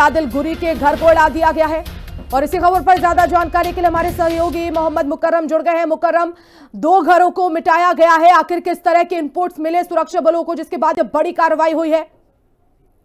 आदिल गुरी के घर को उड़ा दिया गया है। और इसी खबर पर ज्यादा जानकारी के लिए हमारे सहयोगी मोहम्मद मुकर्रम जुड़ गए हैं। मुकर्रम, दो घरों को मिटाया गया है, आखिर किस तरह के इनपुट्स मिले सुरक्षा बलों को जिसके बाद बड़ी कार्रवाई हुई है?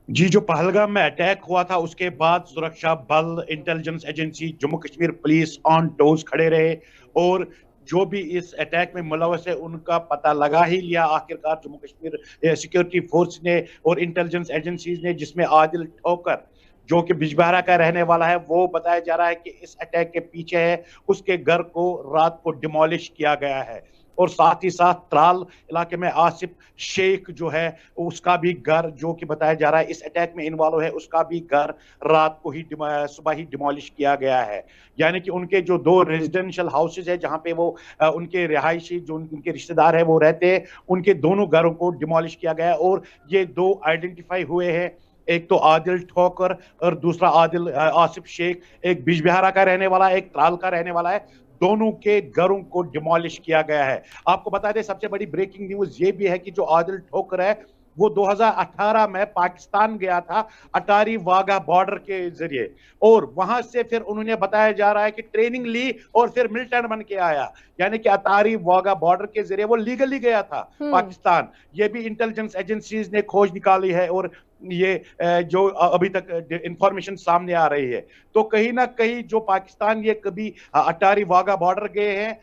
जी, जो पहलगाम में अटैक हुआ था उसके बाद सुरक्षा बल, intelligence agency, Jammu Kashmir police on toes खड़े रहे और जो भी इस अटैक में मुलव्वस है उनका पता लगा ही लिया आखिरकार जम्मू कश्मीर सिक्योरिटी फोर्स ने और इंटेलिजेंस एजेंसीज ने, जिसमें आदिल ठोकर जो कि बिजबहरा का रहने वाला है, वो बताया जा रहा है कि इस अटैक के पीछे है। उसके घर को रात को डिमोलिश किया गया है और साथ ही साथ त्राल इलाके में आसिफ शेख जो है उसका भी घर, जो कि बताया जा रहा है इस अटैक में इन्वॉल्व है, उसका भी घर रात को ही सुबह ही डिमोलिश किया गया है। यानी कि उनके जो दो रेजिडेंशियल हाउसेज है जहां पे वो उनके रिहायशी जो उनके रिश्तेदार है वो रहते हैं, उनके दोनों घरों को डिमोलिश किया गया है। और ये दो आइडेंटिफाई हुए हैं, एक तो आदिल ठोकर और दूसरा आदिल आसिफ शेख, एक बिजबिहारा का रहने वाला है, एक त्राल का रहने वाला है। दोनों के घरों को डिमोलिश किया गया है। आपको बता दें, सबसे बड़ी ब्रेकिंग न्यूज ये भी है कि जो आदिल ठोकर है वो 2018 में पाकिस्तान गया था अटारी वाघा बॉर्डर के जरिए, और वहां से फिर उन्होंने बताया जा रहा है कि ट्रेनिंग ली और फिर मिलिटेंट बन के आया। यानी कि अटारी वाघा बॉर्डर के जरिए वो लीगली गया था पाकिस्तान। ये भी इंटेलिजेंस एजेंसीज ने खोज निकाली है और ये जो अभी तक इंफॉर्मेशन सामने आ रही है। तो कहीं ना कहीं जो पाकिस्तान ये कभी अटारी वाघा बॉर्डर गए हैं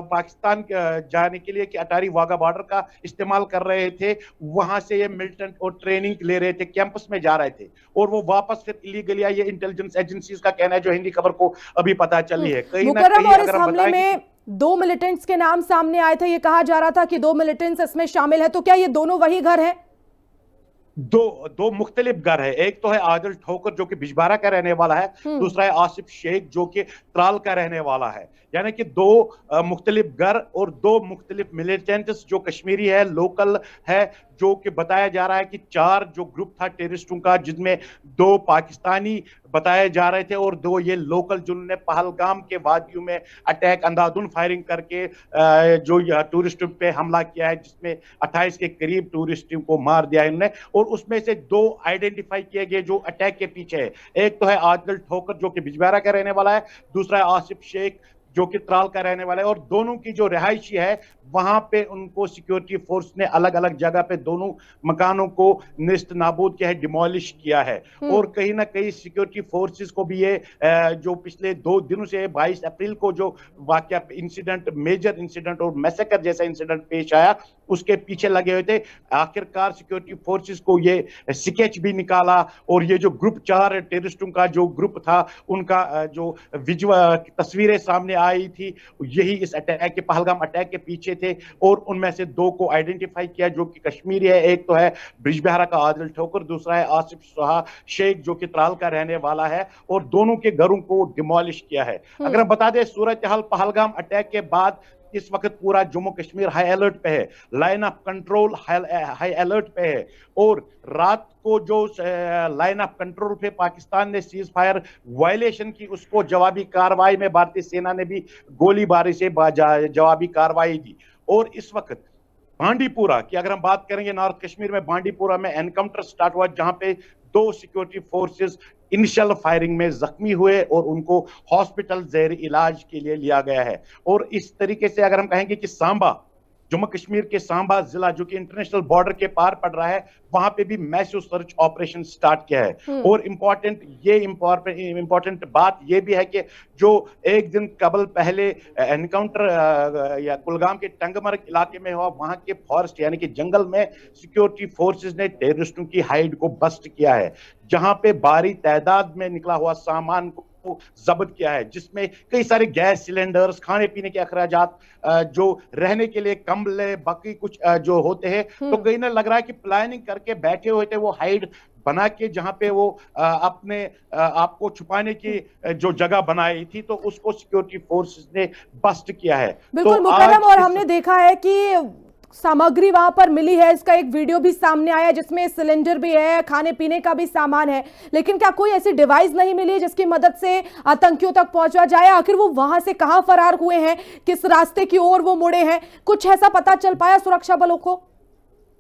पाकिस्तान जाने के लिए कि अटारी वाघा बॉर्डर का इस्तेमाल कर रहे थे, वहां से ये मिलिटेंट और ट्रेनिंग ले रहे थे, कैंपस में जा रहे थे और वो वापस फिर इलीगली आए। ये इंटेलिजेंस एजेंसीज का कहना है जो हिंदी खबर को अभी पता चली है। कहीं ना कहीं और इस हमले में दो मिलिटेंट्स के नाम सामने आए थे, ये कहा जा रहा था कि दो मिलिटेंट्स इसमें शामिल है, तो क्या ये दोनों वही घर है? दो मुख्तलिफ घर है। एक तो है आदिल ठोकर जो कि बिजबारा का रहने वाला है, दूसरा है आसिफ शेख जो कि त्राल का रहने वाला है। यानी कि दो मुख्तलिफ घर और दो मुख्तलिफ मिलिटेंट्स जो कश्मीरी है, लोकल है, जो कि बताया जा रहा है कि चार जो ग्रुप था टेररिस्टों का, जिसमें दो पाकिस्तानी बताए जा रहे थे और दो ये लोकल, जिन्होंने पहलगाम के वादियों में अटैक अंधाधुन फायरिंग करके जो टूरिस्टों पे हमला किया है, जिसमें 28 के करीब टूरिस्टों को मार दिया है इन्होंने। और उसमें से दो आइडेंटिफाई किए गए जो अटैक के पीछे है। एक तो है आदिल ठोकर जो कि बिजबहरा का रहने वाला है, दूसरा है आसिफ शेख जो कि त्राल का रहने वाला है। और दोनों की जो रिहायशी है वहां पे उनको सिक्योरिटी फोर्स ने अलग अलग जगह पे दोनों मकानों को निस्त नाबूद किया है, डिमोलिश किया है। और कहीं ना कहीं सिक्योरिटी फोर्सेस को भी ये जो पिछले 2 दिनों से 22 अप्रैल को जो वाकया इंसिडेंट, मेजर इंसिडेंट और मैसेकर जैसा इंसिडेंट पेश आया, उसके पीछे लगे हुए थे। आखिरकार सिक्योरिटी फोर्सेस को ये स्केच भी निकाला और ये जो ग्रुप 4 टेररिस्टों का जो ग्रुप था उनका जो विजुअल तस्वीरें सामने आई थी, यही इस अटैक के, पहलगाम अटैक के पीछे थे। और उनमें से दो को आइडेंटिफाई किया जो कि कश्मीरी है। एक तो है बिजबहरा का आदिल ठोकर, दूसरा है आसिफ सुहा शेख जो कि त्राल का रहने वाला है, और दोनों के घरों को डिमोलिश किया है। अगर हम बता दें, सूरत हाल पहलगाम अटैक के बाद इस वक्त पूरा जम्मू कश्मीर हाई अलर्ट पे है, line of control high alert पे है। और रात को जो लाइन ऑफ कंट्रोल पे पाकिस्तान ने सीज फायर वायलेशन की, उसको जवाबी कार्रवाई में भारतीय सेना ने भी गोलीबारी से जवाबी कार्रवाई दी। और इस वक्त बांडीपुरा की अगर हम बात करेंगे, नॉर्थ कश्मीर में बांडीपुरा में एनकाउंटर स्टार्ट हुआ जहां पे दो सिक्योरिटी फोर्सेस इनिशियल फायरिंग में जख्मी हुए और उनको हॉस्पिटल जेर इलाज के लिए लिया गया है। और इस तरीके से अगर हम कहेंगे कि सांबा, जम्मू कश्मीर के सांबा जिला जो कि इंटरनेशनल बॉर्डर के पार पड़ रहा है, वहां पे भी मैसिव सर्च ऑपरेशन स्टार्ट किया है। और इंपॉर्टेंट बात ये भी है कि जो एक दिन कबल पहले एनकाउंटर या कुलगाम के टंगमर्ग इलाके में हुआ, वहां के फॉरेस्ट यानी कि जंगल में सिक्योरिटी फोर्सेस ने टेररिस्टों की हाइड को बस्ट किया है, जहां पे भारी तादाद में निकला हुआ सामान को जब्त किया है, जिसमें कई सारे गैस सिलेंडर्स, खाने पीने के अखराजात, जो रहने के लिए कंबले, बाकी कुछ जो होते हैं। तो कहीं ना लग रहा है कि प्लानिंग करके बैठे हुए थे वो हाइड बना के, जहां पे वो अपने आपको छुपाने की जो जगह बनाई थी, तो उसको सिक्योरिटी फोर्सेस ने बस्ट किया है। बिल्कुल तो मुकर्रम, और हमने देखा है कि सामग्री वहां पर मिली है, इसका एक वीडियो भी सामने आया जिसमें सिलेंडर भी है, खाने पीने का भी सामान है, लेकिन क्या कोई ऐसी डिवाइस नहीं मिली जिसकी मदद से आतंकियों तक पहुंचा जाए? आखिर वो वहां से कहां फरार हुए हैं, किस रास्ते की ओर वो मुड़े हैं, कुछ ऐसा पता चल पाया सुरक्षा बलों को?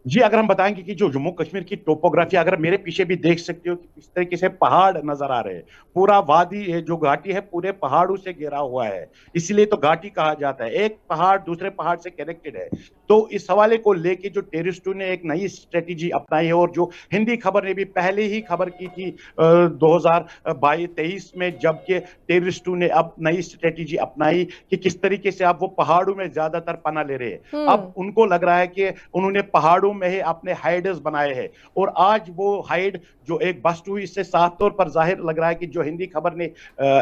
जी, अगर हम बताएंगे कि जो जम्मू कश्मीर की टोपोग्राफी, अगर मेरे पीछे भी देख सकते हो कि किस तरीके से पहाड़ नजर आ रहे हैं। पूरा वादी है, जो घाटी है पूरे पहाड़ों से घिरा हुआ है, इसलिए तो घाटी कहा जाता है। एक पहाड़ दूसरे पहाड़ से कनेक्टेड है। तो इस हवाले को लेके जो टेररिस्टों ने एक नई स्ट्रेटेजी अपनाई है, और जो हिंदी खबर ने भी पहले ही खबर की थी 2022-23 में, जबकि टेररिस्टों ने अब नई स्ट्रेटेजी अपनाई कि किस तरीके से अब वो पहाड़ों में ज्यादातर पना ले रहे हैं। अब उनको लग रहा है कि उन्होंने पहाड़ों में ही अपने हाइड्स बनाए हैं, और आज वो हाइड जो एक बस्ट हुई, इससे साफ तौर पर जाहिर लग रहा है कि जो हिंदी खबर ने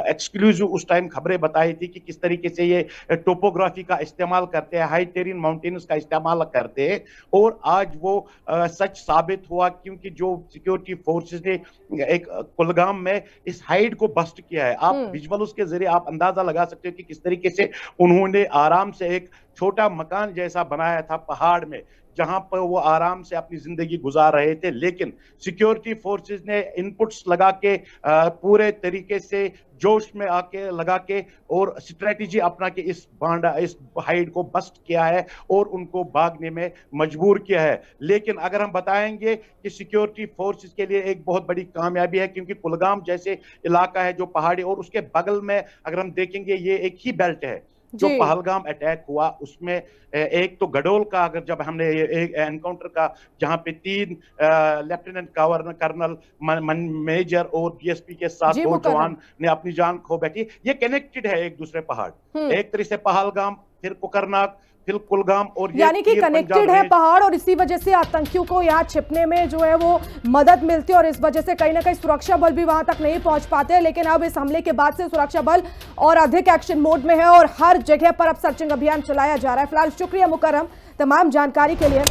एक्सक्लूसिव उस टाइम खबरें बताई थी कि किस तरीके से ये टोपोग्राफी का इस्तेमाल करते हैं, हाई टेरिन माउंटेन्स का इस्तेमाल करते हैं, और आज वो सच साबित हुआ, क्योंकि जो सिक्योरिटी फोर्सेस ने एक कुलगाम में इस हाइड को बस्ट किया है। आप विजुअल्स के जरिए आप अंदाजा लगा सकते हो कि किस तरीके से उन्होंने आराम से एक छोटा मकान जैसा बनाया था पहाड़ में, जहां पर वो आराम से अपनी जिंदगी गुजार रहे थे। लेकिन सिक्योरिटी फोर्सेस ने इनपुट्स लगा के पूरे तरीके से जोश में आके लगा के और स्ट्रेटेजी अपना के इस हाइड को बस्ट किया है और उनको भागने में मजबूर किया है। लेकिन अगर हम बताएंगे कि सिक्योरिटी फोर्सेस के लिए एक बहुत बड़ी कामयाबी है, क्योंकि कुलगाम जैसे इलाका है जो पहाड़ी, और उसके बगल में अगर हम देखेंगे ये एक ही बेल्ट है। जो पहलगाम अटैक हुआ उसमें एक तो गडोल का, अगर जब हमने एक एनकाउंटर का, जहां पे 3 लेफ्टिनेंट कर्नल, मेजर और डीएसपी के साथ 2 जवान ने अपनी जान खो बैठी। ये कनेक्टेड है एक दूसरे पहाड़, एक तरह से पहलगाम, फिर कुकरनाग, फिर कुलगाम, और यानी कि कनेक्टेड है पहाड़, और इसी वजह से आतंकियों को यहाँ छिपने में जो है वो मदद मिलती है, और इस वजह से कहीं ना कहीं सुरक्षा बल भी वहां तक नहीं पहुंच पाते। लेकिन अब इस हमले के बाद से सुरक्षा बल और अधिक एक्शन मोड में है, और हर जगह पर अब सर्चिंग अभियान चलाया जा रहा है। फिलहाल शुक्रिया मुकर्रम तमाम जानकारी के लिए।